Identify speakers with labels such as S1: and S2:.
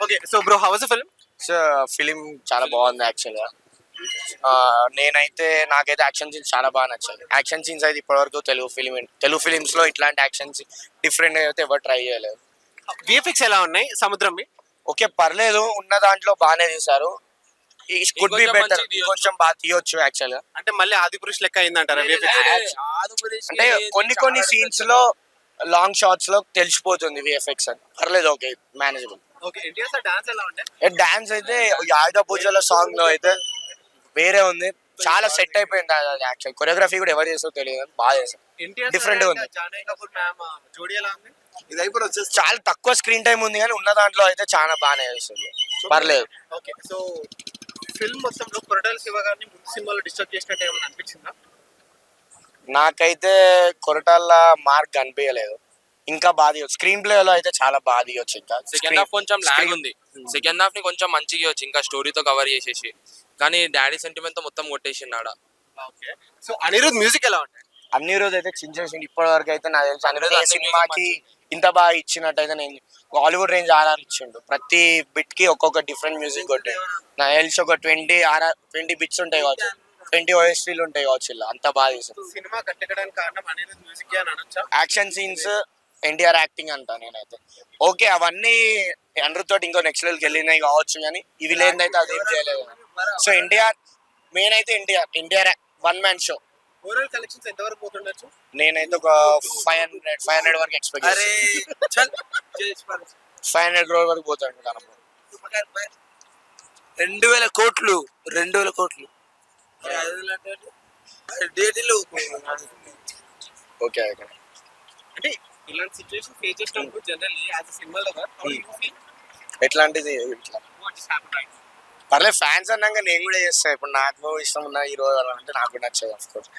S1: Okay so bro how was the film?
S2: So film చాలా బాగుంది యాక్చువల్గా. నాకైతే యాక్షన్ సీన్స్ చాలా బాగా నచ్చాయి. యాక్షన్ సీన్స్ అయితే ఇప్పటివరకు తెలుగు ఫిలిమ్స్ లో ఇట్లాంటి యాక్షన్ డిఫరెంట్ అయితే ఎవరు ట్రై చేయలేదు.
S1: విఎఫ్ఎక్స్ ఎలా ఉన్నాయి సముద్రంవి?
S2: ఓకే పర్లేదు, ఉన్న దాంట్లో బాగానే తీశారు. కుడ్ బి బెటర్, కొంచెం బాగా తీయొచ్చు యాక్చువల్ గా.
S1: అంటే మళ్ళీ ఆది పురుష్ లెక్క అయిందంటారా విఎఫ్ఎక్స్?
S2: అంటే కొన్ని సీన్స్ లో లాంగ్ షాట్స్ లో తెలిసిపోతుంది విఎఫ్ఎక్స్ అని. పర్లేదు, okay manageable.
S1: Okay NTR sir dance ఎలా ఉంటాయి?
S2: డాన్స్ అయితే ఆయుధ పూజల సాంగ్ లో అయితే వేరే ఉంది, చాలా సెట్ అయిపోయింది. యాక్చువల్ కొరియోగ్రఫీ కూడా ఎవరు చేస్తారో తెలియదు, బాగా చేస్తారు. డిఫరెంట్ ఉంది.
S1: జాహ్నవి కపూర్ మ్యామ్ జోడీ ఎలా ఉంది?
S2: ఇది అయిపోయి వచ్చేసి చాలా తక్కువ స్క్రీన్ టైం ఉంది, కానీ ఉన్న దాంట్లో అయితే చాలా బాగానే చేస్తుంది. పర్లేదు.
S1: ఓకే సో ఫిల్మ్ మొత్తంలో కొరటాల శివ గారిని ముందు సినిమాలో డిస్టర్బ్ చేసినట్టు ఏమైనా అనిపించిందా?
S2: నాకైతే కొరటాల మార్క్ కనిపించలేదు. ఇంకా బాగా తీయొచ్చు, స్క్రీన్ ప్లే లో అయితే చాలా బాగా తీయొచ్చు. ఇంకా
S3: సెకండ్ హాఫ్ కొంచెం లాగ్ ఉంది. సెకండ్ హాఫ్ ని కొంచెం మంచిగా ఇవ్వచ్చు, ఇంకా స్టోరీతో కవర్ చేసేసి. కానీ డాడీ సెంటిమెంట్ తో మొత్తం కొట్టేసిండు.
S1: ఓకే సో అనిరుద్ మ్యూజిక్ ఎలా ఉంటాయి?
S2: అన్ని రోజు అయితే చించేసింది. ఇప్పటి వరకు అయితే నాకు తెలిసి అనిరుద్ ఏ సినిమాకి ఇంత బాగా ఇచ్చినట్టయితే నేను హాలీవుడ్ రేంజ్ ఆర్ఆర్ ఇచ్చిండు. ప్రతి బిట్ కి ఒక్కొక్క డిఫరెంట్ మ్యూజిక్ కొట్టాయి. నాకు తెలిసి ఒక 20 బిట్స్ ఉంటాయి కావచ్చు, 20 OSTలు ఉంటాయి కావచ్చు. ఇలా అంత బాగా చేశారు.
S1: సినిమా కట్టడానికి కారణం అనిరుద్ మ్యూజిక్ అని అనొచ్చా?
S2: యాక్షన్ సీన్స్, ఎన్టీఆర్ యాక్టింగ్ అంటా నేనైతే. ఓకే అవన్నీ అనిరుద్ తోటి ఇంకో నెక్స్ట్ లెవెల్కి వెళ్ళినాయి కావచ్చు, కానీ ఇవి లేదైతే అదేం చేయలేదు. సో మెయిన్ అయితే NTR one man show.
S1: Overall collections ఎంత వరకు పోతుండొచ్చు?
S2: నేనైతే ఒక 500 వరకు ఎక్స్పెక్ట్ చేస్తాను. 500 crore వరకు పోతాడు.
S4: 2000 కోట్లు.
S2: ఓకే
S1: అంటే ఇలాంటి సిచువేషన్ ఫేస్ చేసినప్పుడు generally as a cinema lover how do you feel?
S2: ఎట్లాంటిది ఇట్లా
S1: వాట్ ఇస్ హ్యాపెనింగ్?
S2: పర్లేదు, ఫ్యాన్స్ అన్నాక నేను కూడా చేస్తాను. ఇప్పుడు నాకు ఇష్టం ఉన్న హీరో అంటే నాకు నచ్చదు ఆఫ్ కోర్స్.